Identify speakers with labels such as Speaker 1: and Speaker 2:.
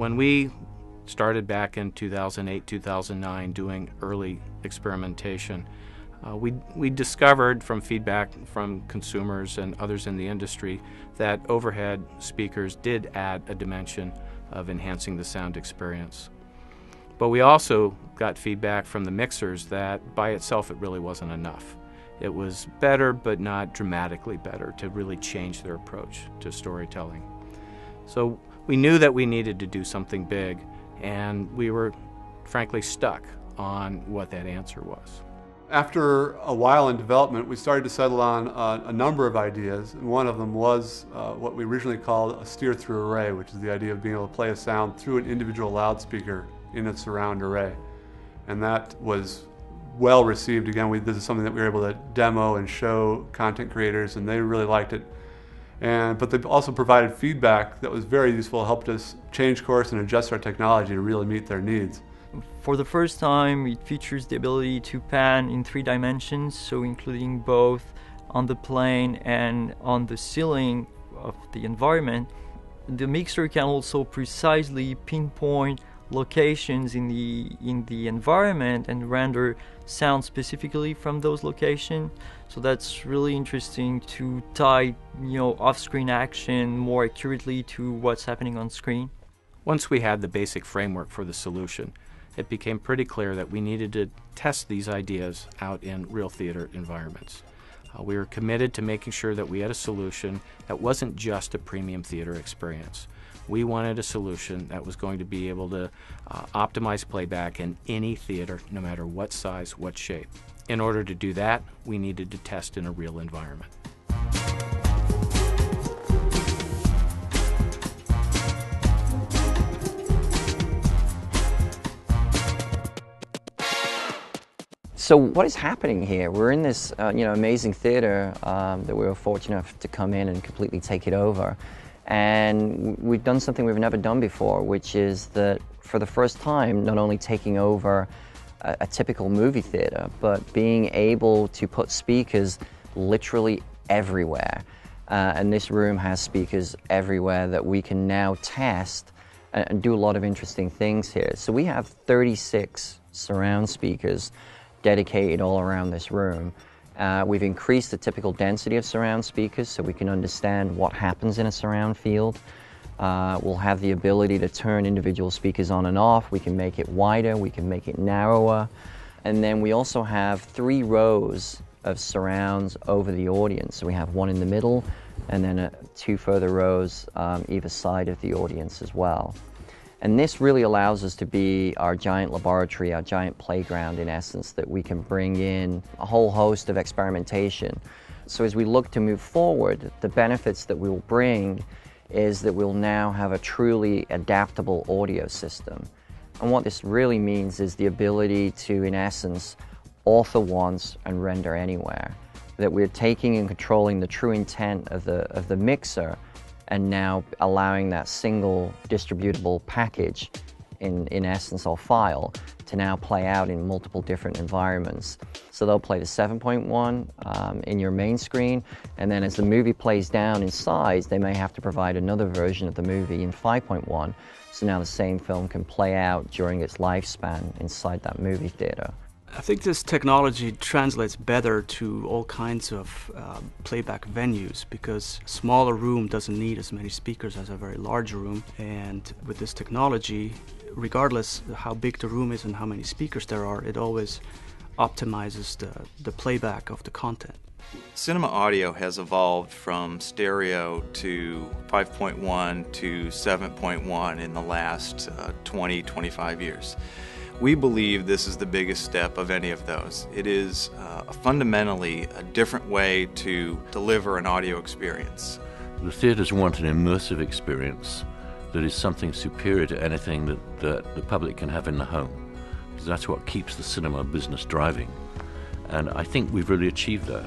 Speaker 1: When we started back in 2008, 2009 doing early experimentation, we discovered from feedback from consumers and others in the industry that overhead speakers did add a dimension of enhancing the sound experience. But we also got feedback from the mixers that by itself it really wasn't enough. It was better, but not dramatically better, to really change their approach to storytelling. So we knew that we needed to do something big, and we were frankly stuck on what that answer was.
Speaker 2: After a while in development, we started to settle on a number of ideas, and one of them was what we originally called a steer-through array, which is the idea of being able to play a sound through an individual loudspeaker in a surround array. And that was well received. Again, this is something that we were able to demo and show content creators, and they really liked it. But they also provided feedback that was very useful, helped us change course and adjust our technology to really meet their needs.
Speaker 3: For the first time, it features the ability to pan in 3 dimensions, so including both on the plane and on the ceiling of the environment. The mixer can also precisely pinpoint locations in the environment and render sound specifically from those locations. So that's really interesting to tie, off-screen action more accurately to what's happening on screen.
Speaker 1: Once we had the basic framework for the solution, it became pretty clear that we needed to test these ideas out in real theater environments. We were committed to making sure that we had a solution that wasn't just a premium theater experience. We wanted a solution that was going to be able to optimize playback in any theater, no matter what size, what shape. In order to do that, we needed to test in a real environment.
Speaker 4: So what is happening here? We're in this amazing theater that we were fortunate enough to come in and completely take it over. And we've done something we've never done before, which is that for the first time, not only taking over a typical movie theater, but being able to put speakers literally everywhere. And this room has speakers everywhere that we can now test and do a lot of interesting things here. So we have 36 surround speakers dedicated all around this room. We've increased the typical density of surround speakers so we can understand what happens in a surround field. We'll have the ability to turn individual speakers on and off. We can make it wider, we can make it narrower. And then we also have 3 rows of surrounds over the audience. So we have one in the middle and then 2 further rows either side of the audience as well. And this really allows us to be our giant laboratory, our giant playground in essence, that we can bring in a whole host of experimentation. So as we look to move forward, the benefits that we will bring is that we'll now have a truly adaptable audio system. And what this really means is the ability to, in essence, author once and render anywhere. That we're taking and controlling the true intent of the mixer and now allowing that single distributable package, in essence, or file, to now play out in multiple different environments. So they'll play the 7.1 in your main screen, and then as the movie plays down in size, they may have to provide another version of the movie in 5.1, so now the same film can play out during its lifespan inside that movie theater.
Speaker 5: I think this technology translates better to all kinds of playback venues, because a smaller room doesn't need as many speakers as a very large room. And with this technology, regardless how big the room is and how many speakers there are, it always optimizes the playback of the content.
Speaker 6: Cinema audio has evolved from stereo to 5.1 to 7.1 in the last 20-25 years. We believe this is the biggest step of any of those. It is fundamentally a different way to deliver an audio experience.
Speaker 7: The theatres want an immersive experience that is something superior to anything that the public can have in the home, because that's what keeps the cinema business driving. And I think we've really achieved that.